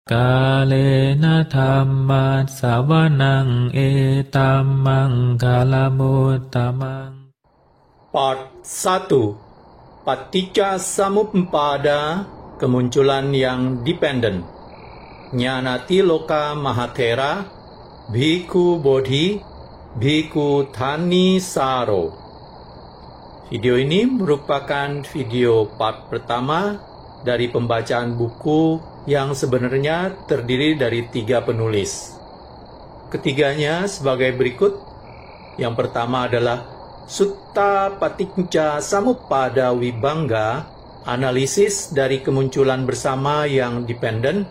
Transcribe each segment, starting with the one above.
Kalena dhammat sawanang etamang kalamutamang. Part 1. Paticca Samuppada, kemunculan yang dependen. Jnanati Loka Mahathera, Bhikkhu Bodhi, Bhikkhu Thanissaro. Video ini merupakan video part pertama dari pembacaan buku yang sebenarnya terdiri dari 3 penulis. Ketiganya sebagai berikut. Yang pertama adalah Sutta Paticca Samuppada Vibhanga, analisis dari kemunculan bersama yang dependen.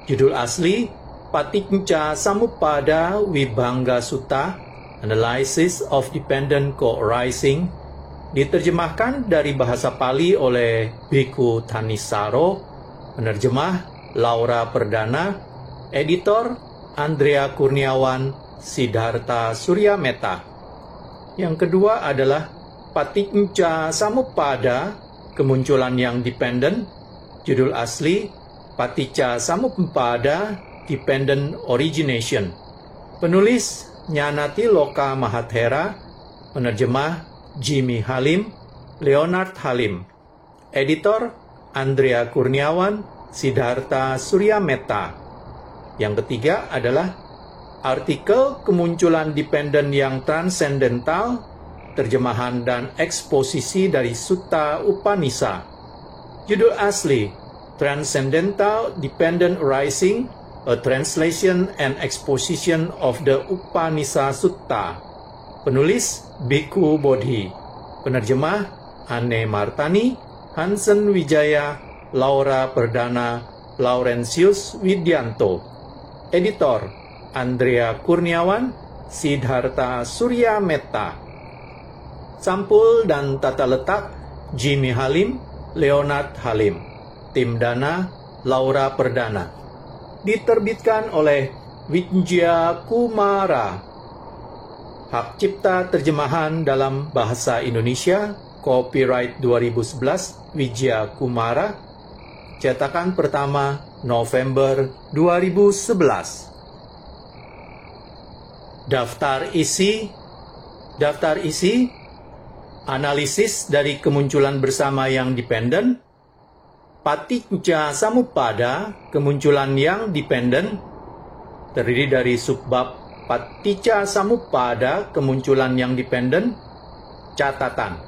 Judul asli Paticca Samuppada Vibhanga Sutta, Analysis of Dependent Co-arising, diterjemahkan dari bahasa Pali oleh Bhikkhu Thanissaro, penerjemah Laura Perdana, editor Andrea Kurniawan, Siddhartha Suryameta. Yang kedua adalah Paticca Samuppada, kemunculan yang dependen. Judul asli Paticca Samuppada, Dependent Origination. Penulis Jnanati Loka Mahathera, penerjemah Jimmy Halim, Leonard Halim. Editor Andrea Kurniawan, Siddhartha Suryameta. Yang ketiga adalah artikel kemunculan dependen yang transendental, terjemahan dan eksposisi dari Sutta Upanishad. Judul asli Transcendental Dependent Arising, A Translation and Exposition of the Upanishad Sutta. Penulis Bhikkhu Bodhi. Penerjemah Anne Martani, Hansen Wijaya, Laura Perdana, Laurentius Widianto. Editor Andrea Kurniawan, Siddhartha Suryameta. Sampul dan tata letak Jimmy Halim, Leonard Halim. Tim dana Laura Perdana. Diterbitkan oleh Wijaya Kumara. Hak cipta terjemahan dalam bahasa Indonesia, copyright 2011 Wijaya Kumara. Cetakan pertama November 2011. Daftar isi. Analisis dari kemunculan bersama yang dependen. Paticca Samuppada, kemunculan yang dependen, terdiri dari subbab Paticca Samuppada, kemunculan yang dependen. Catatan.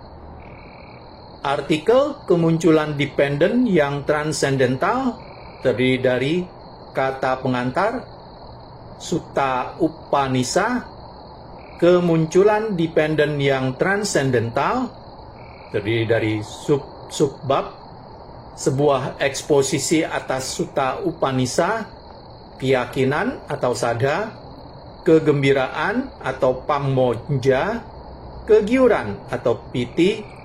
Artikel kemunculan dependen yang transendental, terdiri dari kata pengantar Sutta Upanishad. Kemunculan dependen yang transendental, terdiri dari subbab, sebuah eksposisi atas Sutta Upanishad, keyakinan atau sadha, kegembiraan atau pammoja, kegiuran atau piti,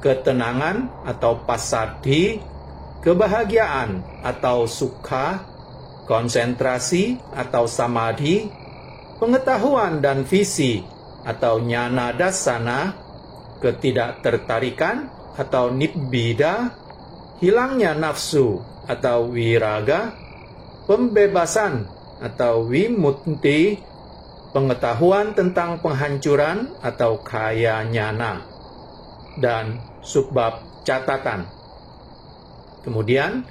ketenangan atau passaddhi, kebahagiaan atau sukha, konsentrasi atau samadhi, pengetahuan dan visi atau jnana dasana, ketidaktertarikan atau nibbida, hilangnya nafsu atau viraga, pembebasan atau vimutti, pengetahuan tentang penghancuran atau kaya jnana, dan subbab catatan. Kemudian,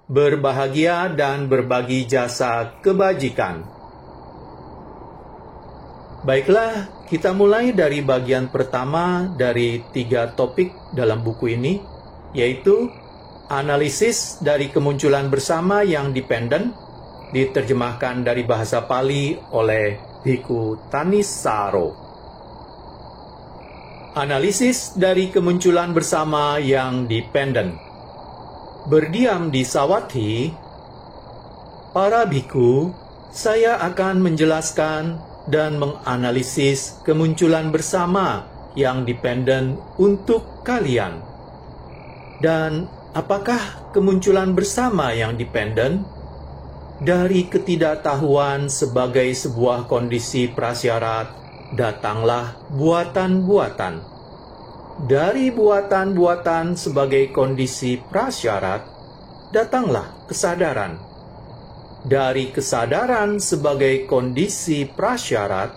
berbahagia dan berbagi jasa kebajikan. Baiklah, kita mulai dari bagian pertama dari 3 topik dalam buku ini, yaitu analisis dari kemunculan bersama yang dependen, diterjemahkan dari bahasa Pali oleh Bhikkhu Thanissaro. Analisis dari kemunculan bersama yang dependen. Berdiam di Savatthi, para bhikkhu, saya akan menjelaskan dan menganalisis kemunculan bersama yang dependen untuk kalian. Dan apakah kemunculan bersama yang dependen? Dari ketidaktahuan sebagai sebuah kondisi prasyarat, datanglah buatan-buatan. Dari buatan-buatan sebagai kondisi prasyarat, datanglah kesadaran. Dari kesadaran sebagai kondisi prasyarat,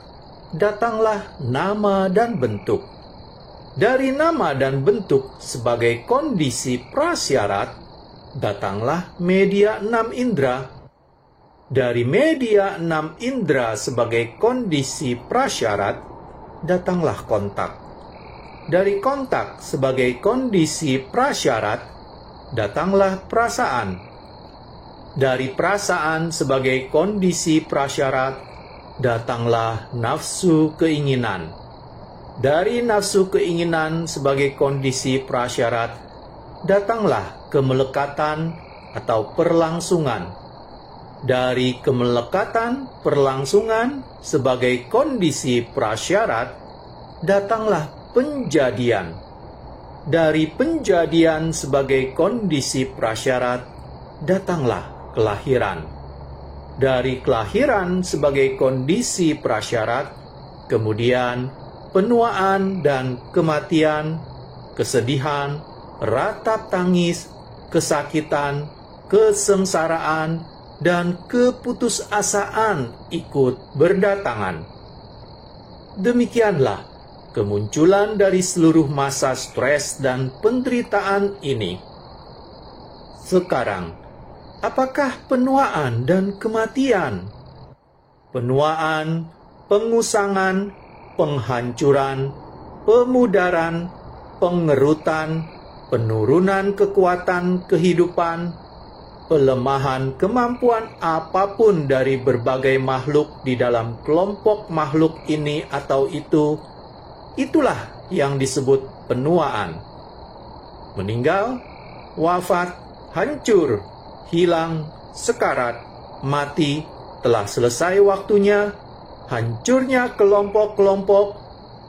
datanglah nama dan bentuk. Dari nama dan bentuk sebagai kondisi prasyarat, datanglah media 6 indera. Dari media 6 indera sebagai kondisi prasyarat, datanglah kontak. Dari kontak sebagai kondisi prasyarat, datanglah perasaan. Dari perasaan sebagai kondisi prasyarat, datanglah nafsu keinginan. Dari nafsu keinginan sebagai kondisi prasyarat, datanglah kemelekatan atau perlangsungan. Dari kemelekatan, perlangsungan sebagai kondisi prasyarat, datanglah penjadian. Dari penjadian sebagai kondisi prasyarat, datanglah kelahiran. Dari kelahiran sebagai kondisi prasyarat, kemudian penuaan dan kematian, kesedihan, ratap tangis, kesakitan, kesengsaraan, dan keputusasaan ikut berdatangan. Demikianlah kemunculan dari seluruh masa stres dan penderitaan ini. Sekarang, apakah penuaan dan kematian? Penuaan, pengusangan, penghancuran, pemudaran, pengerutan, penurunan kekuatan kehidupan, pelemahan kemampuan apapun dari berbagai makhluk di dalam kelompok makhluk ini atau itu, itulah yang disebut penuaan. Meninggal, wafat, hancur, hilang, sekarat, mati, telah selesai waktunya, hancurnya kelompok-kelompok,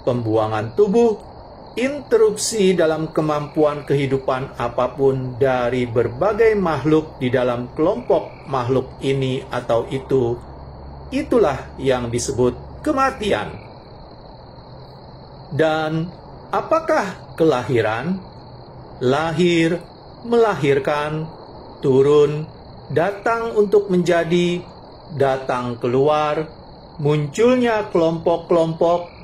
pembuangan tubuh, interupsi dalam kemampuan kehidupan apapun dari berbagai makhluk di dalam kelompok makhluk ini atau itu, itulah yang disebut kematian. Dan apakah kelahiran? Lahir, melahirkan, turun, datang untuk menjadi, datang keluar, munculnya kelompok-kelompok,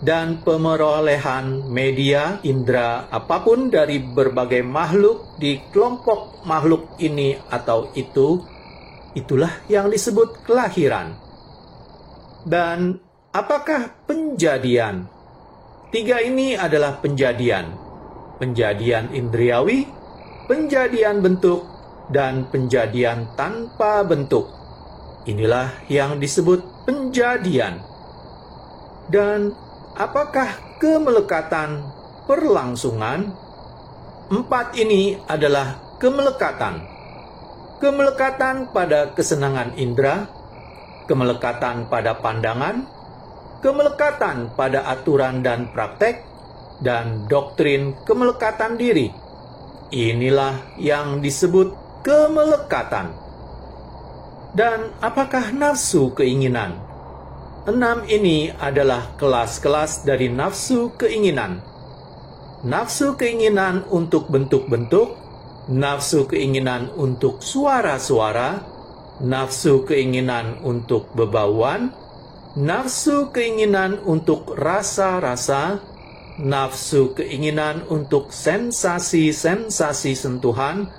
dan pemerolehan media indera apapun dari berbagai makhluk di kelompok makhluk ini atau itu, itulah yang disebut kelahiran. Dan apakah penjadian? 3 ini adalah penjadian. Penjadian indriawi, penjadian bentuk, dan penjadian tanpa bentuk. Inilah yang disebut penjadian. Dan apakah kemelekatan perlangsungan? 4 ini adalah kemelekatan. Kemelekatan pada kesenangan indera, kemelekatan pada pandangan, kemelekatan pada aturan dan praktek, dan doktrin kemelekatan diri. Inilah yang disebut kemelekatan. Dan apakah nafsu keinginan? 6 ini adalah kelas-kelas dari nafsu keinginan. Nafsu keinginan untuk bentuk-bentuk, nafsu keinginan untuk suara-suara, nafsu keinginan untuk bebauan, nafsu keinginan untuk rasa-rasa, nafsu keinginan untuk sensasi-sensasi sentuhan,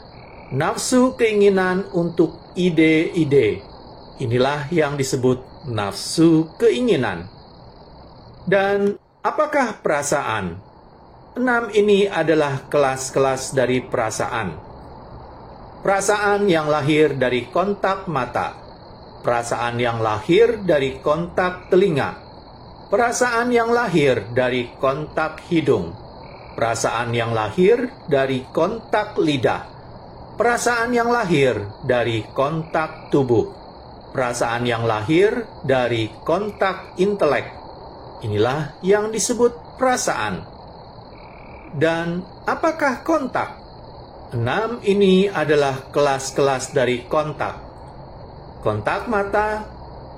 nafsu keinginan untuk ide-ide. Inilah yang disebut nafsu keinginan. Dan apakah perasaan? 6 ini adalah kelas-kelas dari perasaan. Perasaan yang lahir dari kontak mata, perasaan yang lahir dari kontak telinga, perasaan yang lahir dari kontak hidung, perasaan yang lahir dari kontak lidah, perasaan yang lahir dari kontak tubuh, perasaan yang lahir dari kontak intelek. Inilah yang disebut perasaan. Dan apakah kontak? 6 ini adalah kelas-kelas dari kontak. Kontak mata,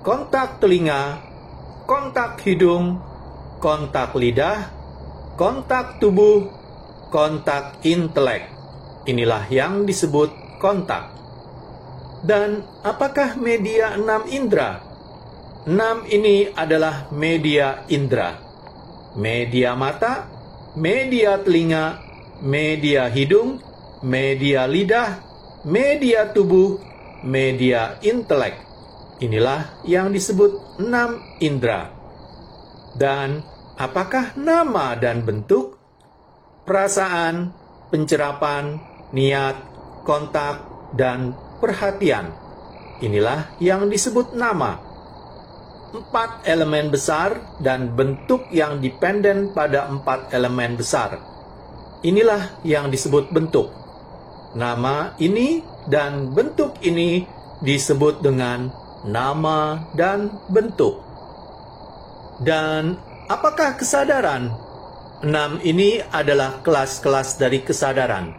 kontak telinga, kontak hidung, kontak lidah, kontak tubuh, kontak intelek. Inilah yang disebut kontak. Dan apakah media 6 indera? 6 ini adalah media indera. Media mata, media telinga, media hidung, media lidah, media tubuh, media intelek. Inilah yang disebut 6 indera. Dan apakah nama dan bentuk? Perasaan, pencerapan, niat, kontak, dan perhatian. Inilah yang disebut nama. 4 elemen besar dan bentuk yang dependen pada 4 elemen besar. Inilah yang disebut bentuk. Nama ini dan bentuk ini disebut dengan nama dan bentuk. Dan apakah kesadaran? 6 ini adalah kelas-kelas dari kesadaran.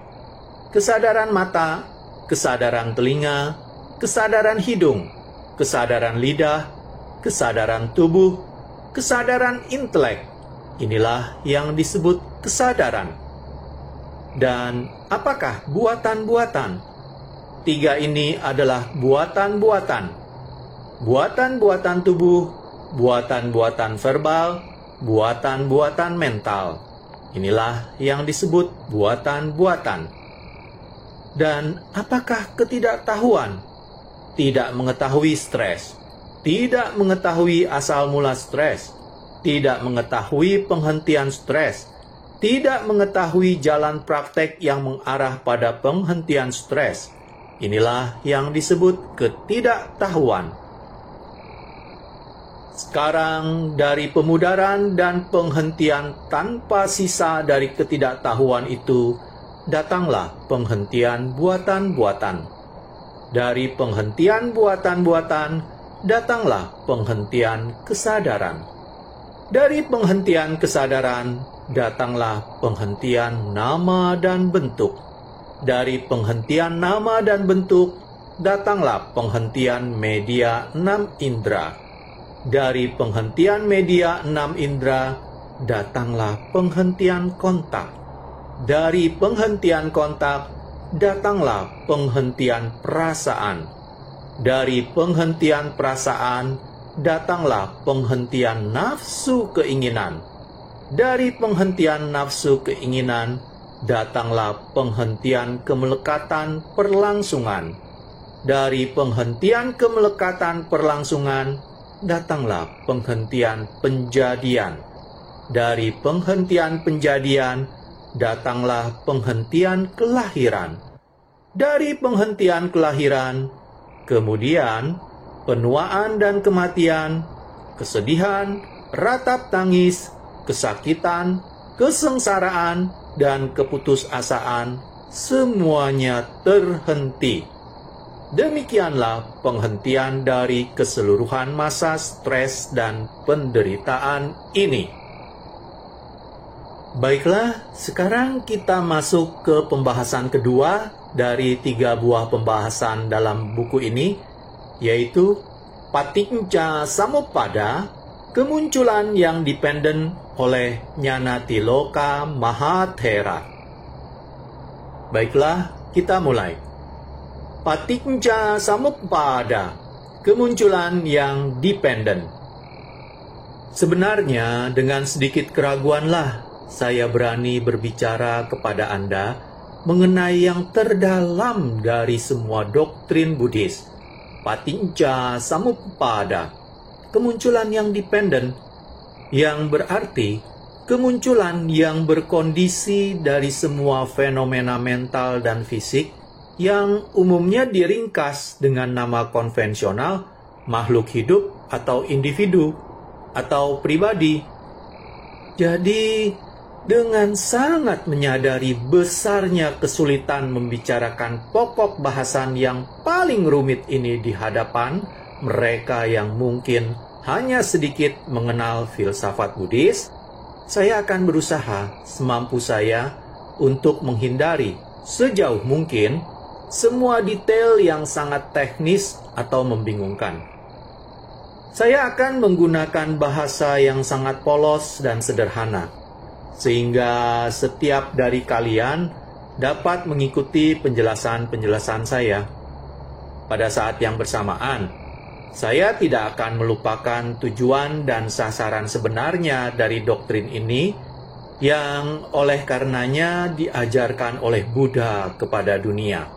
Kesadaran mata, kesadaran telinga, kesadaran hidung, kesadaran lidah, kesadaran tubuh, kesadaran intelek. Inilah yang disebut kesadaran. Dan apakah buatan-buatan? 3 ini adalah buatan-buatan. Buatan-buatan tubuh, buatan-buatan verbal, buatan-buatan mental. Inilah yang disebut buatan-buatan. Dan apakah ketidaktahuan? Tidak mengetahui stres, tidak mengetahui asal mula stres, tidak mengetahui penghentian stres, tidak mengetahui jalan praktek yang mengarah pada penghentian stres. Inilah yang disebut ketidaktahuan. Sekarang dari pemudaran dan penghentian tanpa sisa dari ketidaktahuan itu, datanglah penghentian buatan-buatan. Dari penghentian buatan-buatan, datanglah penghentian kesadaran. Dari penghentian kesadaran, datanglah penghentian nama dan bentuk. Dari penghentian nama dan bentuk, datanglah penghentian media 6 indera. Dari penghentian media 6 indera, datanglah penghentian kontak. Dari penghentian kontak, datanglah penghentian perasaan. Dari penghentian perasaan, datanglah penghentian nafsu keinginan. Dari penghentian nafsu keinginan, datanglah penghentian kemelekatan perlangsungan. Dari penghentian kemelekatan perlangsungan, datanglah penghentian penjadian. Dari penghentian penjadian, datanglah penghentian kelahiran. Dari penghentian kelahiran, kemudian penuaan dan kematian, kesedihan, ratap tangis, kesakitan, kesengsaraan, dan keputusasaan, semuanya terhenti. Demikianlah penghentian dari keseluruhan masa stres dan penderitaan ini. Baiklah, sekarang kita masuk ke pembahasan kedua dari 3 buah pembahasan dalam buku ini, yaitu Paticca Samuppada, kemunculan yang dependen oleh Jnanatiloka Mahathera. Baiklah, kita mulai. Paticca Samuppada, kemunculan yang dependen. Sebenarnya dengan sedikit keraguanlah saya berani berbicara kepada Anda mengenai yang terdalam dari semua doktrin Buddhis. Paticca Samuppada, kemunculan yang dependen, yang berarti kemunculan yang berkondisi dari semua fenomena mental dan fisik yang umumnya diringkas dengan nama konvensional makhluk hidup atau individu atau pribadi. Jadi, dengan sangat menyadari besarnya kesulitan membicarakan pokok bahasan yang paling rumit ini di hadapan mereka yang mungkin hanya sedikit mengenal filsafat Buddhis, saya akan berusaha semampu saya untuk menghindari sejauh mungkin semua detail yang sangat teknis atau membingungkan. Saya akan menggunakan bahasa yang sangat polos dan sederhana, sehingga setiap dari kalian dapat mengikuti penjelasan-penjelasan saya. pada saat yang bersamaan, saya tidak akan melupakan tujuan dan sasaran sebenarnya dari doktrin ini yang oleh karenanya diajarkan oleh Buddha kepada dunia.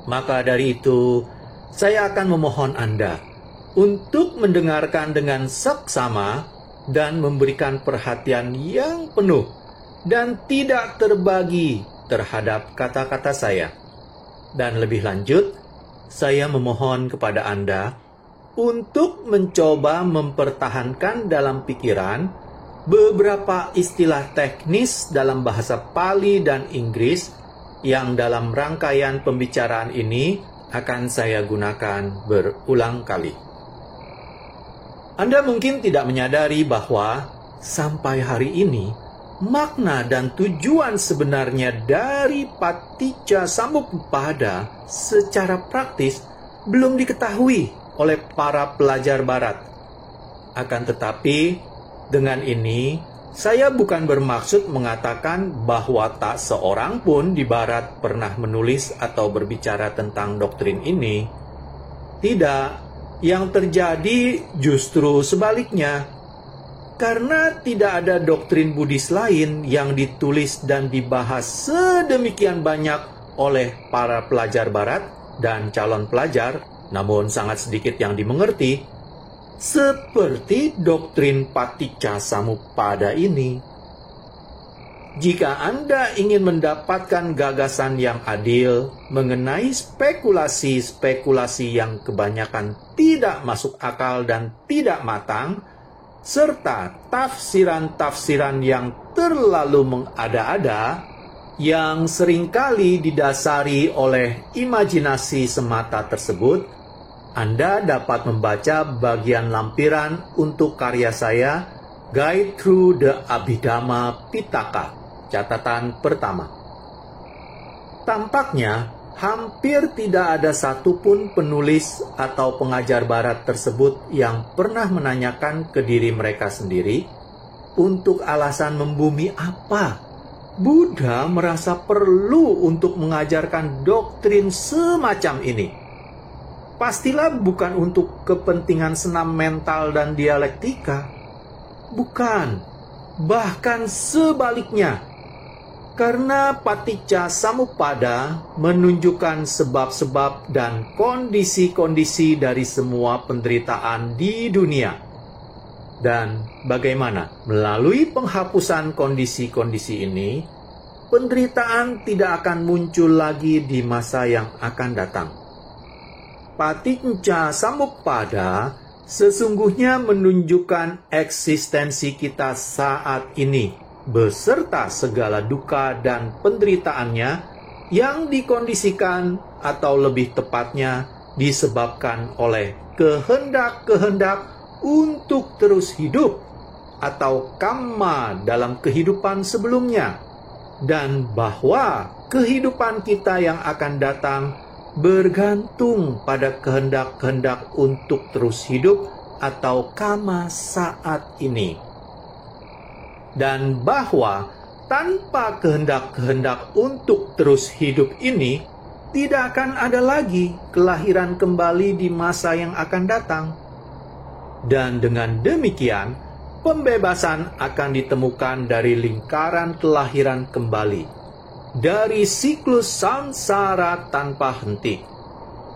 Maka dari itu, saya akan memohon Anda untuk mendengarkan dengan seksama dan memberikan perhatian yang penuh dan tidak terbagi terhadap kata-kata saya. Dan lebih lanjut, saya memohon kepada Anda untuk mencoba mempertahankan dalam pikiran beberapa istilah teknis dalam bahasa Pali dan Inggris yang dalam rangkaian pembicaraan ini akan saya gunakan berulang kali. Anda mungkin tidak menyadari bahwa sampai hari ini makna dan tujuan sebenarnya dari Paticca Samuppada secara praktis belum diketahui oleh para pelajar Barat. Akan tetapi, dengan ini, saya bukan bermaksud mengatakan bahwa tak seorang pun di Barat pernah menulis atau berbicara tentang doktrin ini. Tidak, yang terjadi justru sebaliknya. Karena tidak ada doktrin Buddhis lain yang ditulis dan dibahas sedemikian banyak oleh para pelajar Barat dan calon pelajar, namun sangat sedikit yang dimengerti, seperti doktrin Paticca Samuppada ini. Jika Anda ingin mendapatkan gagasan yang adil mengenai spekulasi-spekulasi yang kebanyakan tidak masuk akal dan tidak matang, serta tafsiran-tafsiran yang terlalu mengada-ada, yang seringkali didasari oleh imajinasi semata tersebut, Anda dapat membaca bagian lampiran untuk karya saya, Guide Through the Abhidhamma Pitaka, catatan pertama. Tampaknya, hampir tidak ada satupun penulis atau pengajar Barat tersebut yang pernah menanyakan ke diri mereka sendiri, untuk alasan membumi apa Buddha merasa perlu untuk mengajarkan doktrin semacam ini. Pastilah bukan untuk kepentingan senam mental dan dialektika. Bukan, bahkan sebaliknya. Karena Paticca Samuppada menunjukkan sebab-sebab dan kondisi-kondisi dari semua penderitaan di dunia. Dan bagaimana melalui penghapusan kondisi-kondisi ini, penderitaan tidak akan muncul lagi di masa yang akan datang. Paticca Samuppada sesungguhnya menunjukkan eksistensi kita saat ini, beserta segala duka dan penderitaannya yang dikondisikan atau lebih tepatnya disebabkan oleh kehendak-kehendak untuk terus hidup atau kamma dalam kehidupan sebelumnya, dan bahwa kehidupan kita yang akan datang bergantung pada kehendak-kehendak untuk terus hidup atau kamma saat ini. Dan bahwa tanpa kehendak-kehendak untuk terus hidup ini, tidak akan ada lagi kelahiran kembali di masa yang akan datang. Dan dengan demikian, pembebasan akan ditemukan dari lingkaran kelahiran kembali, dari siklus samsara tanpa henti.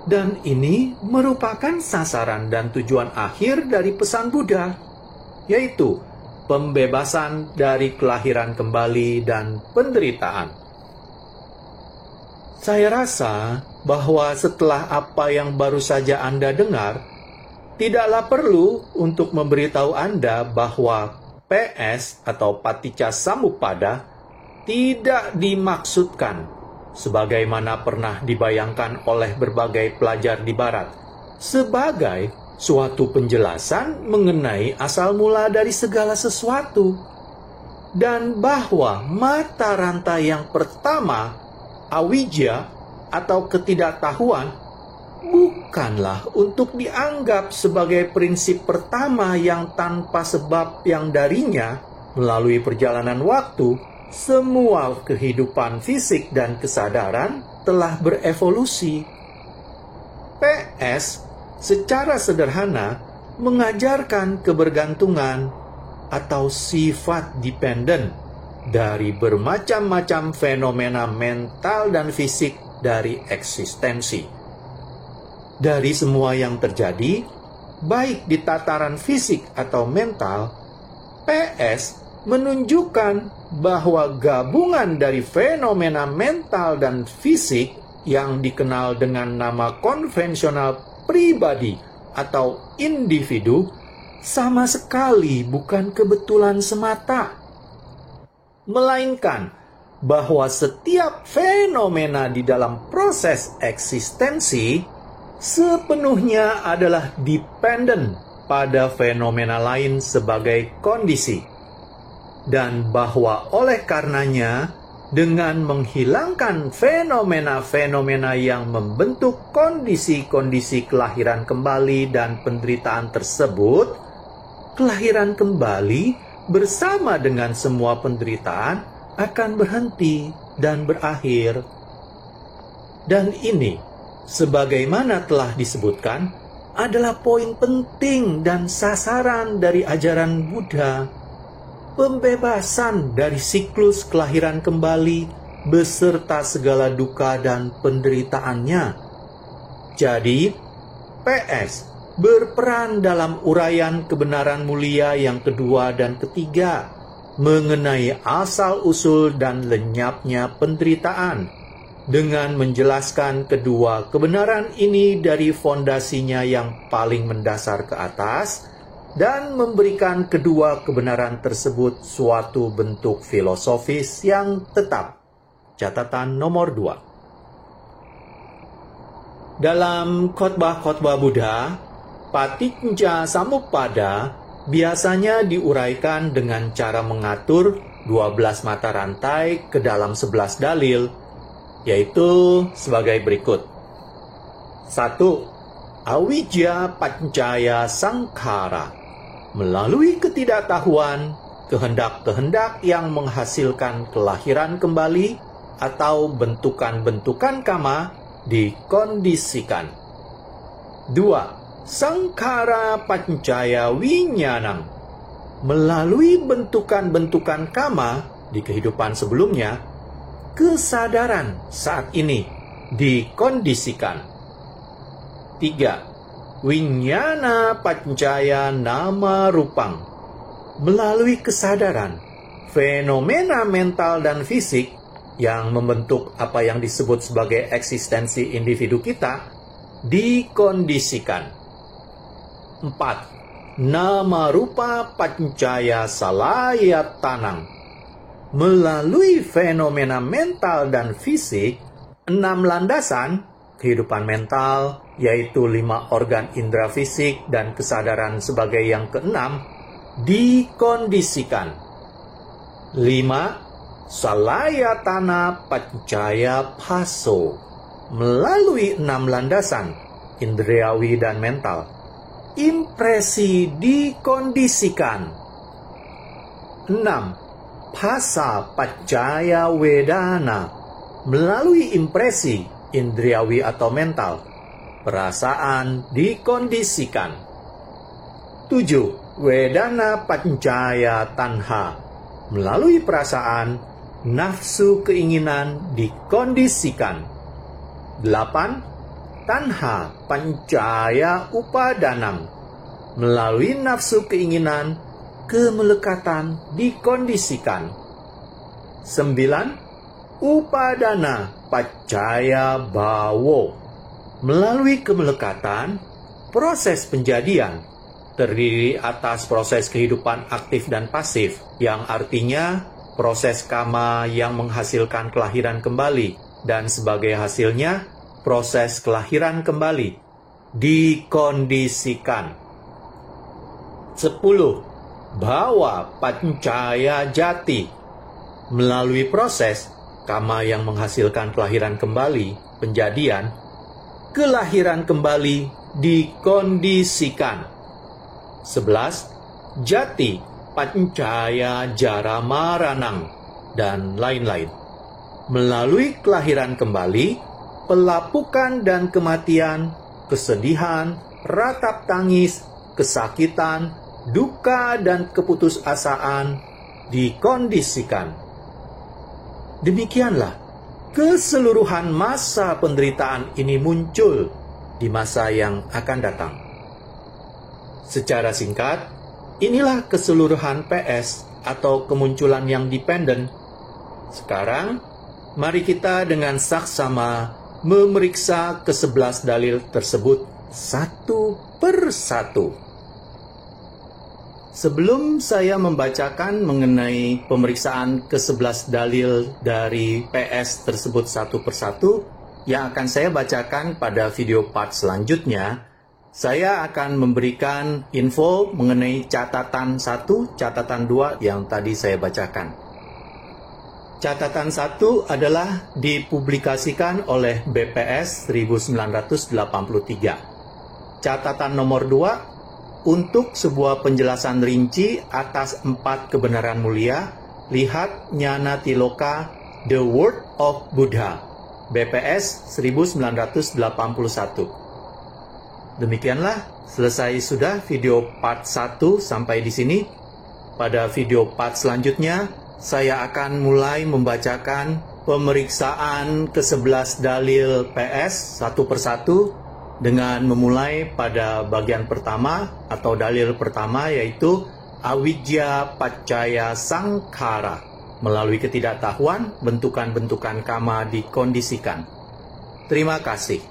Dan ini merupakan sasaran dan tujuan akhir dari pesan Buddha, yaitu pembebasan dari kelahiran kembali dan penderitaan. Saya rasa bahwa setelah apa yang baru saja Anda dengar, tidaklah perlu untuk memberitahu Anda bahwa PS atau Paticca Samuppada tidak dimaksudkan, sebagaimana pernah dibayangkan oleh berbagai pelajar di Barat, sebagai suatu penjelasan mengenai asal mula dari segala sesuatu. Dan bahwa mata rantai yang pertama, awijja atau ketidaktahuan, bukanlah untuk dianggap sebagai prinsip pertama yang tanpa sebab yang darinya, melalui perjalanan waktu, semua kehidupan fisik dan kesadaran telah berevolusi. PS secara sederhana mengajarkan kebergantungan atau sifat dependen dari bermacam-macam fenomena mental dan fisik dari eksistensi. Dari semua yang terjadi, baik di tataran fisik atau mental, PS menunjukkan bahwa gabungan dari fenomena mental dan fisik yang dikenal dengan nama konvensional pribadi atau individu sama sekali bukan kebetulan semata, melainkan bahwa setiap fenomena di dalam proses eksistensi sepenuhnya adalah dependen pada fenomena lain sebagai kondisi, dan bahwa oleh karenanya dengan menghilangkan fenomena-fenomena yang membentuk kondisi-kondisi kelahiran kembali dan penderitaan tersebut, kelahiran kembali bersama dengan semua penderitaan akan berhenti dan berakhir. Dan ini, sebagaimana telah disebutkan, adalah poin penting dan sasaran dari ajaran Buddha. Pembebasan dari siklus kelahiran kembali beserta segala duka dan penderitaannya. Jadi, PS berperan dalam uraian kebenaran mulia yang kedua dan ketiga mengenai asal-usul dan lenyapnya penderitaan, dengan menjelaskan kedua kebenaran ini dari fondasinya yang paling mendasar ke atas, dan memberikan kedua kebenaran tersebut suatu bentuk filosofis yang tetap. Catatan nomor 2. Dalam khotbah-khotbah Buddha, Paticca Samuppada biasanya diuraikan dengan cara mengatur 12 mata rantai ke dalam 11 dalil, yaitu sebagai berikut. 1. Awijja paccaya sankhara. Melalui ketidaktahuan, kehendak-kehendak yang menghasilkan kelahiran kembali atau bentukan-bentukan kama dikondisikan. 2. Sankhara paccaya winyanang. Melalui bentukan-bentukan kama di kehidupan sebelumnya, kesadaran saat ini dikondisikan. 3. Winyana paccaya nama rupang. Melalui kesadaran, fenomena mental dan fisik yang membentuk apa yang disebut sebagai eksistensi individu kita dikondisikan. 4. Nama rupa paccaya salayatanang. Melalui fenomena mental dan fisik, 6 landasan kehidupan mental, yaitu 5 organ indera fisik dan kesadaran sebagai yang keenam, dikondisikan. 5. Salayatana paccaya paso. Melalui 6 landasan, indriawi dan mental, impresi dikondisikan. 6. Phasa paccaya wedana. Melalui impresi, indriawi atau mental, perasaan dikondisikan. 7. Wedana paccaya tanha. Melalui perasaan, nafsu keinginan dikondisikan. 8. Tanha paccaya upadanang. Melalui nafsu keinginan, kemelekatan dikondisikan. 9. Upadana paccaya bawo. Melalui kemelekatan, proses penjadian terdiri atas proses kehidupan aktif dan pasif, yang artinya proses kama yang menghasilkan kelahiran kembali, dan sebagai hasilnya, proses kelahiran kembali dikondisikan. 10. Bhawa paccaya jati. Melalui proses kama yang menghasilkan kelahiran kembali, penjadian, kelahiran kembali dikondisikan. 11. Jati paccaya jaramaranang, dan lain-lain. Melalui kelahiran kembali, pelapukan dan kematian kesedihan, ratap tangis, kesakitan, duka, dan keputusasaan dikondisikan. Demikianlah keseluruhan masa penderitaan ini muncul di masa yang akan datang. Secara singkat, inilah keseluruhan PS atau kemunculan yang dependen. Sekarang, mari kita dengan saksama memeriksa ke-11 dalil tersebut satu persatu. Sebelum saya membacakan mengenai pemeriksaan ke-11 dalil dari PS tersebut satu persatu, yang akan saya bacakan pada video part selanjutnya, saya akan memberikan info mengenai catatan 1, catatan 2 yang tadi saya bacakan. Catatan 1 adalah dipublikasikan oleh BPS 1983. Catatan nomor 2, untuk sebuah penjelasan rinci atas 4 kebenaran mulia, lihat Jnana Tiloka, The Word of Buddha, BPS 1981. Demikianlah, selesai sudah video part 1 sampai di sini. Pada video part selanjutnya, saya akan mulai membacakan pemeriksaan ke-11 dalil PS satu persatu dengan memulai pada bagian pertama atau dalil pertama, yaitu Awidya Paccaya Sankhara. Melalui ketidaktahuan, bentukan-bentukan kama dikondisikan. Terima kasih.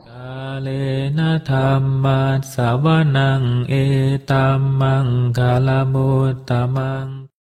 Kalena dhamma savanang etamang kalamutamang